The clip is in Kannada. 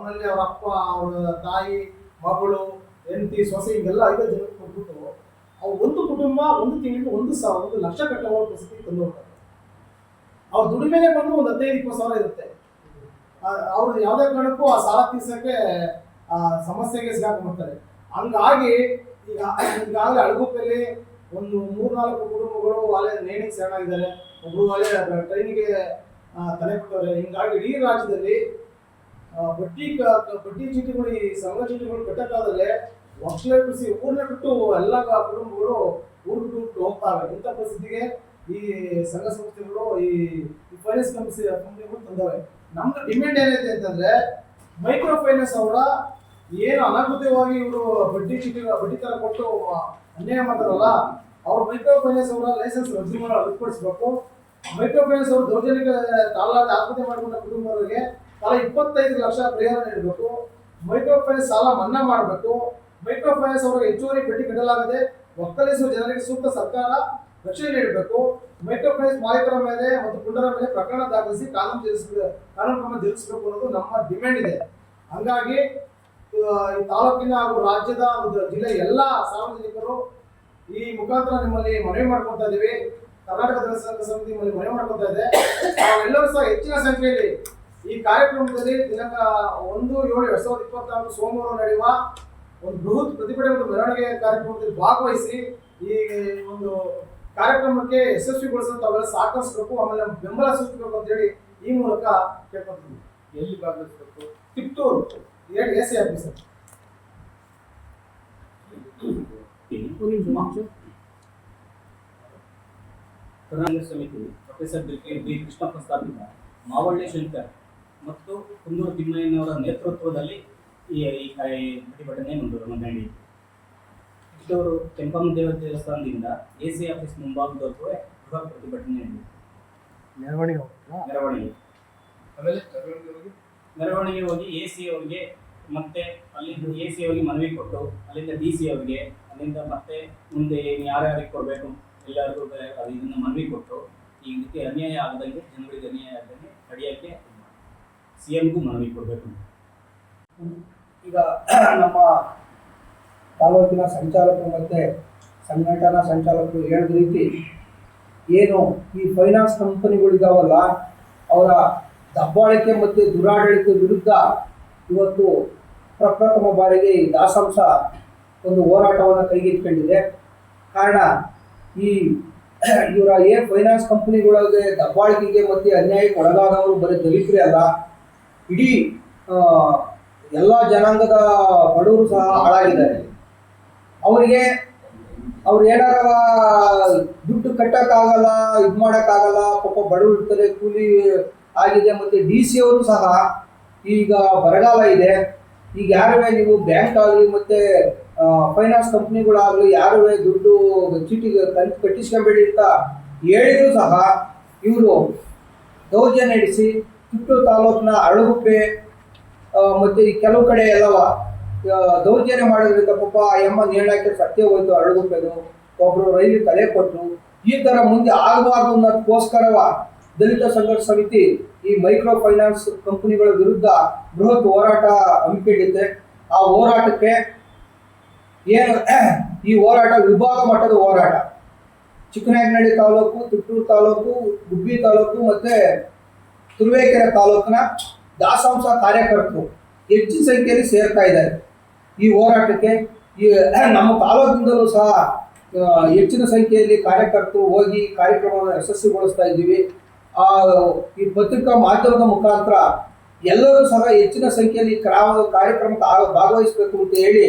ಆಮೇಲೆ ಅವ್ರ ಅಪ್ಪ, ಅವ್ರ ತಾಯಿ, ಮಗಳು, ಹೆಂಡತಿ, ಸೊಸೆ ಹಿಂಗೆಲ್ಲ 5 ಜನ ಕೊಟ್ಬಿಟ್ಟು ಅವ್ರು ಒಂದು ಕುಟುಂಬ ಒಂದು ತಿಂಗಳಿಗೆ 1 ಲಕ್ಷ ಕಟ್ಟುವ ಪರಿಸ್ಥಿತಿ ತಂದು ಹೋಗ್ತಾರೆ. ಅವ್ರ ದುಡಿಮೆನೆ ಬಂದು ಒಂದು 15-20 ಸಾವಿರ ಇರುತ್ತೆ. ಅವ್ರು ಯಾವುದೇ ಕಾರಣಕ್ಕೂ ಆ ಸಾಲ ತೀರ್ಸಕ್ಕೆ ಸಮಸ್ಯೆಗೆ ಸಿಗಾಕೊಂಡ್ಬಿಡ್ತಾರೆ. ಹಂಗಾಗಿ ಈಗಾಗಲೇ ಅಳಗುಪ್ಪಲ್ಲಿ ಒಂದು 3-4 ಕುಟುಂಬಗಳು ಅಲ್ಲೇ ನೇಣಿಗೆ ಶರಣಾಗಿದ್ದಾರೆ. ಒಬ್ರು ಅಲ್ಲೇ ಟ್ರೈನಿಗೆ ತಲೆ ಕೊಟ್ಟವ್ರೆ. ಹಿಂಗಾಗಿ ಇಡೀ ರಾಜ್ಯದಲ್ಲಿ ಬಡ್ಡಿ ಚೀಟಿಗಳು, ಈ ಸಂಘ ಚೀಟಿಗಳು ಕಟ್ಟಕ್ಕಾದ್ರೆ ವರ್ಷ ಊರ್ನ ಬಿಟ್ಟು ಎಲ್ಲ ಕುಟುಂಬಗಳು ಊರು ಬಿಟ್ಟು ಹೋಗ್ತಾವೆ. ಇಂಥ ಪರಿಸ್ಥಿತಿಗೆ ಈ ಸಂಘ ಸಂಸ್ಥೆಗಳು, ಈ ಫೈನಾನ್ಸ್ ಕಂಪನಿಗಳು ತಂದವೆ. ನಮ್ದು ಡಿಮ್ಯಾಂಡ್ ಏನೈತೆ ಅಂತಂದ್ರೆ, ಮೈಕ್ರೋ ಫೈನಾನ್ಸ್ ಅವರ ಏನು ಅನಗತ್ಯವಾಗಿ ಇವರು ಬಡ್ಡಿ ತರ ಕೊಟ್ಟು ಅನ್ಯಾಯ ಮಾಡ್ತಾರಲ್ಲ, ಅವ್ರ ಮೈಕ್ರೋ ಫೈನಾನ್ಸ್ ಅವರ ಲೈಸೆನ್ಸ್ ರದ್ದುಪಡಿಸಬೇಕು. ಮೈಕ್ರೋ ಫೈನಾನ್ಸ್ ಅವರು ದೌರ್ಜನ್ಯಕ್ಕೆ ತಾಳಲಾರದೆ ಆತ್ಮಹತ್ಯೆ ಮಾಡಿಕೊಂಡ ಕುಟುಂಬಗಳಿಗೆ ತಲಾ 25 ಲಕ್ಷ ಪರಿಹಾರ ನೀಡಬೇಕು. ಮೈಕ್ರೋ ಫೈನಾನ್ಸ್ ಸಾಲ ಮನ್ನಾ ಮಾಡಬೇಕು. ಮೈಕ್ರೋ ಫೈನಾನ್ಸ್ ಅವರಿಗೆ ಹೆಚ್ಚುವರಿ ಬಡ್ಡಿ ಕಟ್ಟಲಾಗದೆ ಒಕ್ಕಲಿಸುವ ಜನರಿಗೆ ಸೂಕ್ತ ಸರ್ಕಾರ ರಕ್ಷಣೆ ನೀಡಬೇಕು. ಮೈಕ್ರೋ ಫೈನಾನ್ಸ್ ಮಾಲೀಕರ ಮೇಲೆ ಮತ್ತು ಪುಂಡರ ಮೇಲೆ ಪ್ರಕರಣ ದಾಖಲಿಸಿ ಕಾನೂನು ಕ್ರಮ ಜರುಗಿಸಬೇಕು ಅನ್ನೋದು ನಮ್ಮ ಡಿಮ್ಯಾಂಡ್ ಇದೆ. ಹಂಗಾಗಿ ಈ ತಾಲೂಕಿನ ಹಾಗೂ ರಾಜ್ಯದ ಒಂದು ಜಿಲ್ಲೆಯ ಎಲ್ಲ ಸಾರ್ವಜನಿಕರು ಈ ಮುಖಾಂತರ ನಿಮ್ಮಲ್ಲಿ ಮನವಿ ಮಾಡ್ಕೊತಾ ಇದ್ದೀವಿ. ಕರ್ನಾಟಕ ಜನಸಂಘ ಸಮಿತಿ ನಿಮ್ಮಲ್ಲಿ ಮನವಿ ಮಾಡ್ಕೊತಾ ಇದೆ. ನಾವೆಲ್ಲರೂ ಸಹ ಹೆಚ್ಚಿನ ಸಂಖ್ಯೆಯಲ್ಲಿ ಈ ಕಾರ್ಯಕ್ರಮದಲ್ಲಿ ದಿನಾಂಕ 1/7/2024 ಸೋಮವಾರ ನಡೆಯುವ ಒಂದು ಬೃಹತ್ ಪ್ರತಿಭಟನೆ ಮತ್ತು ಮೆರವಣಿಗೆ ಕಾರ್ಯಕ್ರಮದಲ್ಲಿ ಭಾಗವಹಿಸಿ ಈ ಒಂದು ಕಾರ್ಯಕ್ರಮಕ್ಕೆ ಯಶಸ್ವಿಗೊಳಿಸಲು ತಾವೆಲ್ಲ ಸಹಕರಿಸಬೇಕು, ಆಮೇಲೆ ಬೆಂಬಲ ಸೂಚಿಸಬೇಕು ಅಂತ ಹೇಳಿ ಈ ಮೂಲಕ ಕೇಳ್ಕೊಳ್ತೀವಿ. ಎಲ್ಲಿ ಭಾಗವಹಿಸಬೇಕು? Kittur AC officer. ಕರ್ನಾಟಕ ಸಮಿತಿ ಪ್ರೊಫೆಸರ್ ಬಿ ಕೃಷ್ಣಪ್ಪ ಸ್ಥಾಪಿತ ಮಾವಳ್ಳಿ ಶಂಕರ್ ಮತ್ತು ಕುಂದೂರು ತಿಮ್ಮಯ್ಯನವರ ನೇತೃತ್ವದಲ್ಲಿ ಈ ಪ್ರತಿಭಟನೆ ನಡೆಯಿತು. ಕಿತ್ತೂರು ಕೆಂಪಮ್ಮ ದೇವ ದೇವಸ್ಥಾನದಿಂದ AC ಆಫೀಸ್ ಮುಂಭಾಗದವರೆಗೂ ಬೃಹತ್ ಪ್ರತಿಭಟನೆ ನಡೆಯಿತು. ಮೆರವಣಿಗೆ ಹೋಗಿ AC ಅವರಿಗೆ ಮತ್ತೆ ಅಲ್ಲಿಂದ AC ಅವರಿಗೆ ಮನವಿ ಕೊಟ್ಟು, ಅಲ್ಲಿಂದ DC ಅವರಿಗೆ, ಅಲ್ಲಿಂದ ಮತ್ತೆ ಮುಂದೆ ಯಾರ್ಯಾರಿಗೆ ಕೊಡಬೇಕು ಎಲ್ಲರಿಗೂ ಇದನ್ನ ಮನವಿ ಕೊಟ್ಟು, ಈ ರೀತಿ ಅನ್ಯಾಯ ಆಗದಂಗೆ, ಜನಗಳಿಗೆ ಅನ್ಯಾಯ ಆಗದಂಗೆ ನಡೆಯೋಕ್ಕೆ CMಗೂ ಮನವಿ ಕೊಡಬೇಕು. ಈಗ ನಮ್ಮ ತಾಲೂಕಿನ ಸಂಚಾಲಕರು ಮತ್ತು ಸಂಘಟನಾ ಸಂಚಾಲಕರು ಹೇಳಿದ ರೀತಿ ಏನು ಈ ಫೈನಾನ್ಸ್ ಕಂಪನಿಗಳಿದಾವಲ್ಲ, ಅವರ ದಬ್ಬಾಳಿಕೆ ಮತ್ತು ದುರಾಡಳಿತ ವಿರುದ್ಧ ಇವತ್ತು ಪ್ರಪ್ರಥಮ ಬಾರಿಗೆ ಈ ದಾಸಂಸ ಒಂದು ಹೋರಾಟವನ್ನು ಕೈಗೆತ್ತಿಕೊಂಡಿದೆ. ಕಾರಣ ಇವರ ಏನು ಫೈನಾನ್ಸ್ ಕಂಪನಿಗಳಿಗೆ ದಬ್ಬಾಳಿಕೆಗೆ ಮತ್ತು ಅನ್ಯಾಯಕ್ಕೆ ಒಳಗಾದವರು ಬರೀ ದಲಿತರೇ ಅಲ್ಲ, ಇಡೀ ಎಲ್ಲ ಜನಾಂಗದ ಬಡವರು ಸಹ ಹಾಳಾಗಿದ್ದಾರೆ. ಅವ್ರು ಏನಾರ ದುಡ್ಡು ಕಟ್ಟಕ್ಕಾಗಲ್ಲ, ಇದು ಮಾಡೋಕ್ಕಾಗಲ್ಲ, ಪಾಪ ಬಡವರು ಇರ್ತಾರೆ, ಕೂಲಿ ಆಗಿದೆ. ಮತ್ತು DC ಅವರು ಸಹ ಈಗ ಬರಗಾಲ ಇದೆ. ಈಗ ಯಾರುವೇ ನೀವು ಬ್ಯಾಂಕ್ ಆಗಲಿ ಮತ್ತು ಫೈನಾನ್ಸ್ ಕಂಪ್ನಿಗಳಾಗಲಿ ಯಾರುವೇ ದುಡ್ಡು ಚೀಟಿಗೆ ಕಟ್ಟಿಸ್ಕೊಂಬೇಡಿ ಅಂತ ಹೇಳಿದ್ರು ಸಹ ಇವರು ದೌರ್ಜನ್ಯ ನಡೆಸಿ ಕಿತ್ತೂರು ತಾಲೂಕಿನ ಅಳಗುಪ್ಪೆ ಮತ್ತು ಈ ಕೆಲವು ಕಡೆ ಎಲ್ಲವ ದೌರ್ಜನ್ಯ ಮಾಡೋದ್ರಿಂದ ಪಾಪ ಎಮ್ಮ ನೇಣಾಕಿ ಸತ್ಯ ಹೋಯ್ತು. ಅಳಗುಪ್ಪೆದು ಒಬ್ಬರು ರೈಲು ತಲೆ ಕೊಟ್ಟರು. ಈ ಥರ ಮುಂದೆ ಆಗಬಾರ್ದು ಅನ್ನೋದಕ್ಕೋಸ್ಕರವ ದಲಿತ ಸಂಘರ್ಷ ಸಮಿತಿ ಈ ಮೈಕ್ರೋ ಫೈನಾನ್ಸ್ ಕಂಪನಿಗಳ ವಿರುದ್ಧ ಬೃಹತ್ ಹೋರಾಟ ಹಮ್ಮಿಕೊಂಡಿದೆ. ಆ ಹೋರಾಟಕ್ಕೆ ಈ ಹೋರಾಟ ವಿಭಾಗ ಮಟ್ಟದ ಹೋರಾಟ. ಚಿಕ್ಕನಾಯಕನಹಳ್ಳಿ ತಾಲೂಕು, ತಿಪಟೂರು ತಾಲೂಕು, ಗುಬ್ಬಿ ತಾಲೂಕು ಮತ್ತು ತುರುವೇಕೆರೆ ತಾಲೂಕಿನ ದಾಸಂಸ ಕಾರ್ಯಕರ್ತರು ಹೆಚ್ಚಿನ ಸಂಖ್ಯೆಯಲ್ಲಿ ಸೇರ್ತಾ ಇದ್ದಾರೆ ಈ ಹೋರಾಟಕ್ಕೆ. ಈ ನಮ್ಮ ತಾಲೂಕಿನಿಂದಲೂ ಸಹ ಹೆಚ್ಚಿನ ಸಂಖ್ಯೆಯಲ್ಲಿ ಕಾರ್ಯಕರ್ತರು ಹೋಗಿ ಕಾರ್ಯಕ್ರಮವನ್ನು ಯಶಸ್ವಿಗೊಳಿಸ್ತಾ ಇದ್ದೀವಿ. ಈ ಪತ್ರಿಕಾ ಮಾಧ್ಯಮದ ಮುಖಾಂತರ ಎಲ್ಲರೂ ಸಹ ಹೆಚ್ಚಿನ ಸಂಖ್ಯೆಯಲ್ಲಿ ಕಾರ್ಯಕ್ರಮಕ್ಕೆ ಭಾಗವಹಿಸಬೇಕು ಅಂತ ಹೇಳಿ